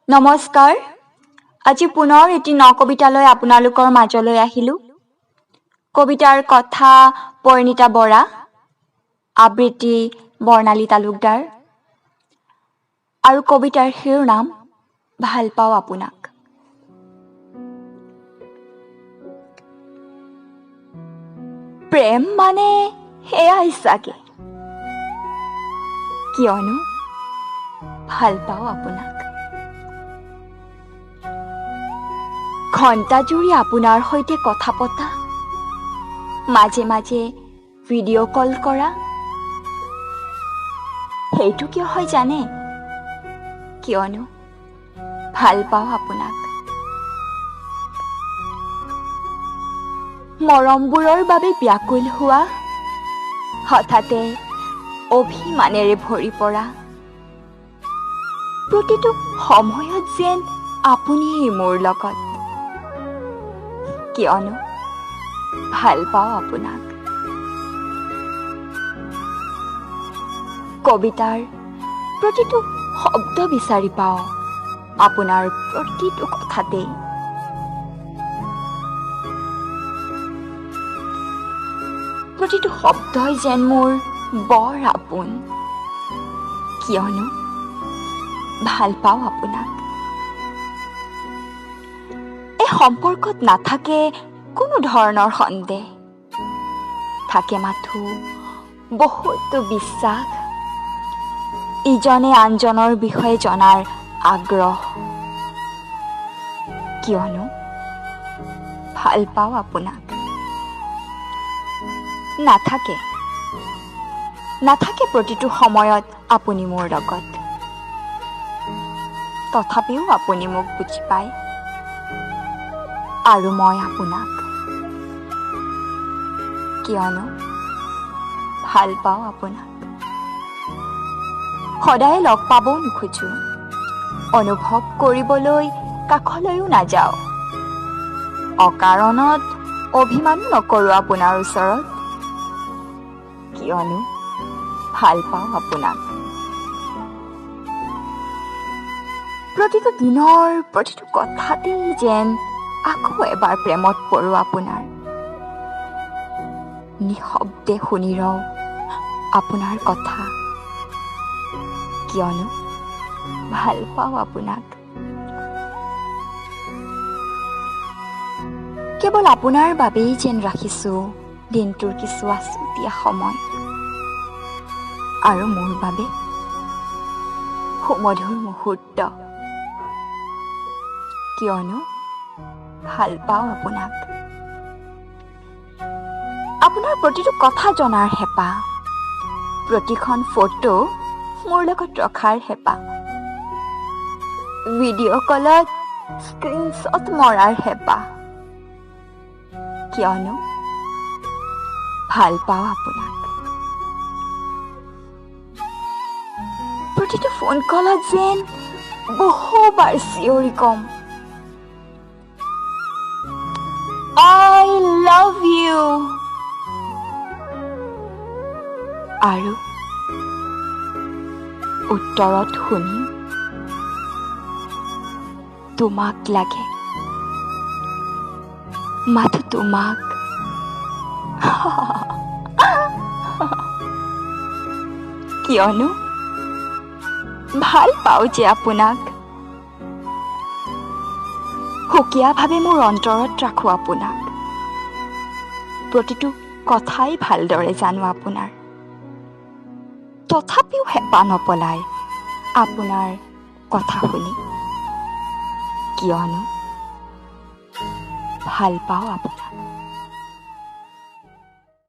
নমস্কাৰ। আজি পুনৰ এটি নকবিতালৈ আপোনালোকৰ মাজলৈ আহিলোঁ। কবিতাৰ কথা পৰিণীতা বৰা, আবৃত্তি বৰ্ণালী তালুকদাৰ আৰু কবিতাৰ শিৰোনাম ভাল পাওঁ আপোনাক। প্ৰেম মানে সেয়াই চাগে, কিয়নো ভাল পাওঁ আপোনাক। ঘণ্টা জুৰি আপোনাৰ সৈতে কথা পতা, মাজে মাজে ভিডিঅ' কল কৰা, সেইটো কিয় হয় জানে? কিয়নো ভাল পাওঁ আপোনাক। মৰমবোৰৰ বাবে ব্যাকুল হোৱা, হঠাতে অভিমানেৰে ভৰি পৰা, প্ৰতিটো সময়ত যেন আপুনিয়েই মোৰ লগত, কিয়নো ভাল পাওঁ আপোনাক। কবিতাৰ প্ৰতিটো শব্দ বিচাৰি পাওঁ আপোনাৰ প্ৰতিটো কথাতেই। প্ৰতিটো শব্দই যেন মোৰ বৰ আপোন, কিয়নো ভাল পাওঁ আপোনাক। এই সম্পৰ্কত নাথাকে কোনো ধৰণৰ সন্দেহ, থাকে মাথো বহুতো বিশ্বাস, ইজনে আনজনৰ বিষয়ে জনাৰ আগ্ৰহ, কিয়নো ভাল পাওঁ আপোনাক। নাথাকে প্ৰতিটো সময়ত আপুনি মোৰ লগত, তথাপিও আপুনি মোক বুজি পায় আৰু মই আপোনাক, কিয়নো ভাল পাওঁ আপোনাক। সদায় লগ পাবও নোখোজো, অনুভৱ কৰিবলৈ কাষলৈও নাযাওঁ, অকাৰণত অভিমানো নকৰোঁ আপোনাৰ ওচৰত, কিয়নো ভাল পাওঁ আপোনাক। প্ৰতিটো দিনৰ প্ৰতিটো কথাতেই যেন আকৌ এবাৰ প্ৰেমত পৰো আপোনাৰ, নিঃশব্দে শুনি ৰওঁ আপোনাৰ কথা, কিয়নো ভাল পাওঁ আপোনাক। কেৱল আপোনাৰ বাবেই যেন ৰাখিছো দিনটোৰ কিছু আছুতীয়া সময়, আৰু মোৰ বাবে সুমধুৰ মুহূৰ্ত, কিয়নো ভাল পাওঁ আপোনাক। আপোনাৰ প্ৰতিটো কথা জনাৰ হেঁপাহ, প্ৰতিখন ফটো মোৰ লগত ৰখাৰ হেঁপাহ, ভিডিঅ' কলত স্ক্ৰীনশ্বট মৰাৰ হেঁপাহ, কিয়নো ভাল পাওঁ আপোনাক। প্ৰতিটো ফোন কলত যেন বহুবাৰ চিঞৰি কম, I love you, আৰু উত্তৰত শুনিম তোমাক লাগে, মাথো তোমাক। কিয়নো ভাল পাওঁ যে আপোনাক, সুকীয়াভাৱে মোৰ অন্তৰত ৰাখোঁ আপোনাক, প্ৰতিটো কথাই ভালদৰে জানো আপোনাৰ, তথাপিও হেঁপাহ নপলায় আপোনাৰ কথা শুনি, কিয়নো ভাল পাওঁ আপোনাক।